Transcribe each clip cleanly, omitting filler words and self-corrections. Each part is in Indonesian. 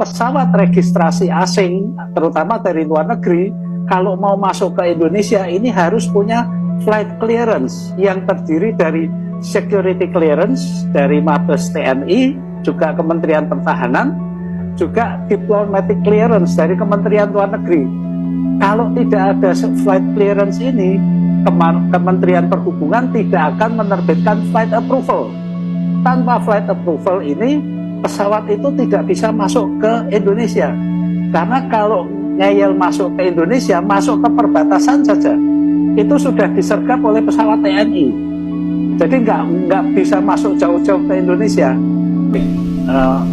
pesawat registrasi asing, terutama dari luar negeri, kalau mau masuk ke Indonesia ini harus punya flight clearance yang terdiri dari security clearance dari Mabes TNI, juga Kementerian Pertahanan, juga diplomatic clearance dari Kementerian Luar Negeri. Kalau tidak ada flight clearance ini, Kementerian Perhubungan tidak akan menerbitkan flight approval. Tanpa flight approval ini, pesawat itu tidak bisa masuk ke Indonesia. Karena kalau ngeyel masuk ke Indonesia, masuk ke perbatasan saja, itu sudah disergap oleh pesawat TNI. Jadi nggak bisa masuk jauh-jauh ke Indonesia.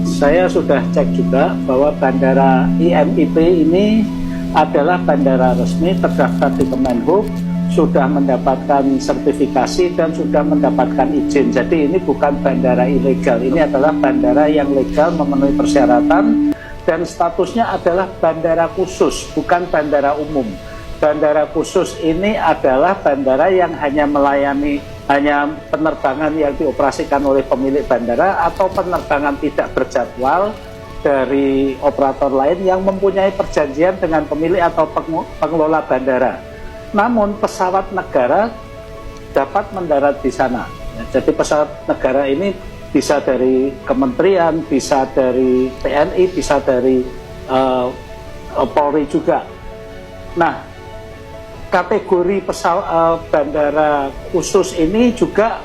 Saya sudah cek juga bahwa bandara IMIP ini adalah bandara resmi terdaftar di Kemenhub, sudah mendapatkan sertifikasi dan sudah mendapatkan izin. Jadi ini bukan bandara ilegal, ini adalah bandara yang legal memenuhi persyaratan dan statusnya adalah bandara khusus, bukan bandara umum. Bandara khusus ini adalah bandara yang hanya melayani penerbangan yang dioperasikan oleh pemilik bandara atau penerbangan tidak berjadwal dari operator lain yang mempunyai perjanjian dengan pemilik atau pengelola bandara. Namun pesawat negara dapat mendarat di sana. Jadi pesawat negara ini bisa dari kementerian, bisa dari TNI, bisa dari Polri juga. Nah, kategori bandara khusus ini juga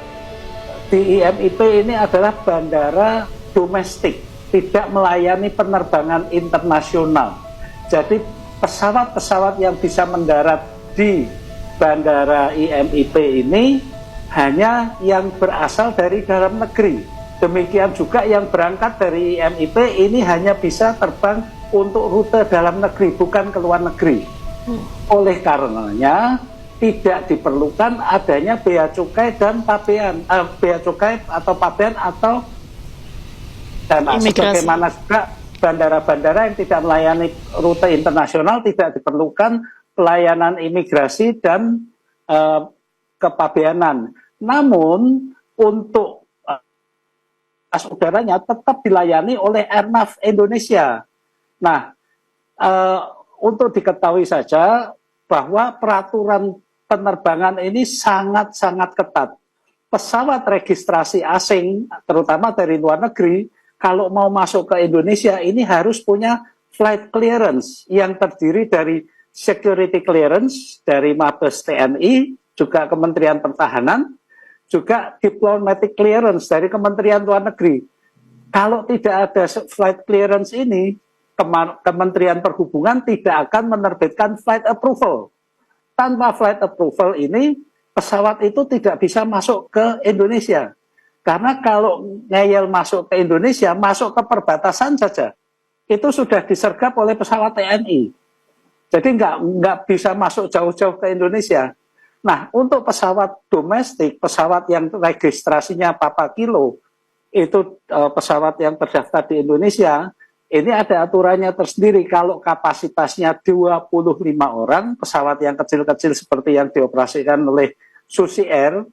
di IMIP ini adalah bandara domestik, tidak melayani penerbangan internasional. Jadi pesawat-pesawat yang bisa mendarat di bandara IMIP ini hanya yang berasal dari dalam negeri. Demikian juga yang berangkat dari IMIP ini hanya bisa terbang untuk rute dalam negeri, bukan ke luar negeri. Oleh karenanya tidak diperlukan adanya bea cukai dan pabean, bea cukai atau pabean atau dan sebagaimana juga bandara-bandara yang tidak melayani rute internasional tidak diperlukan pelayanan imigrasi dan kepabeanan. Namun untuk udaranya tetap dilayani oleh Airnav Indonesia. Nah, untuk diketahui saja bahwa peraturan penerbangan ini sangat-sangat ketat. Pesawat registrasi asing, terutama dari luar negeri, kalau mau masuk ke Indonesia ini harus punya flight clearance yang terdiri dari security clearance dari Mabes TNI, juga Kementerian Pertahanan, juga diplomatic clearance dari Kementerian Luar Negeri. Kalau tidak ada flight clearance ini, Kementerian Perhubungan tidak akan menerbitkan flight approval. Tanpa flight approval ini, pesawat itu tidak bisa masuk ke Indonesia. Karena kalau ngeyel masuk ke Indonesia, masuk ke perbatasan saja, itu sudah disergap oleh pesawat TNI. Jadi nggak bisa masuk jauh-jauh ke Indonesia. Nah, untuk pesawat domestik, pesawat yang registrasinya Papa Kilo, itu pesawat yang terdaftar di Indonesia, ini ada aturannya tersendiri. Kalau kapasitasnya 25 orang, pesawat yang kecil-kecil seperti yang dioperasikan oleh Susi Air,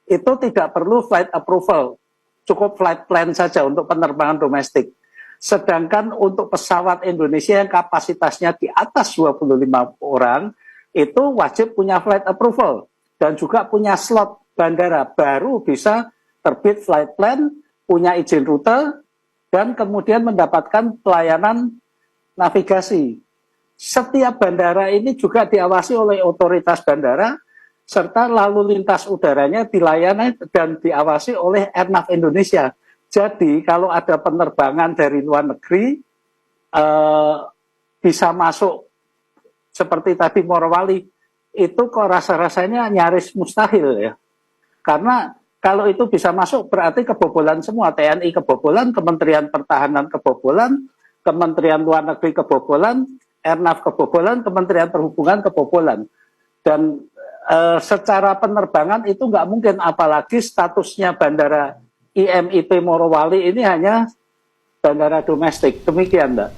itu tidak perlu flight approval, cukup flight plan saja untuk penerbangan domestik. Sedangkan untuk pesawat Indonesia yang kapasitasnya di atas 25 orang, itu wajib punya flight approval dan juga punya slot bandara, baru bisa terbit flight plan, punya izin rute, dan kemudian mendapatkan pelayanan navigasi. Setiap bandara ini juga diawasi oleh otoritas bandara, serta lalu lintas udaranya dilayani dan diawasi oleh Airnav Indonesia. Jadi kalau ada penerbangan dari luar negeri bisa masuk seperti tadi Morowali, itu kok rasa-rasanya nyaris mustahil ya. Karena kalau itu bisa masuk berarti kebobolan semua, TNI kebobolan, Kementerian Pertahanan kebobolan, Kementerian Luar Negeri kebobolan, Airnav kebobolan, Kementerian Perhubungan kebobolan. Dan secara penerbangan itu nggak mungkin, apalagi statusnya bandara IMIP Morowali ini hanya bandara domestik. Demikian, Mbak.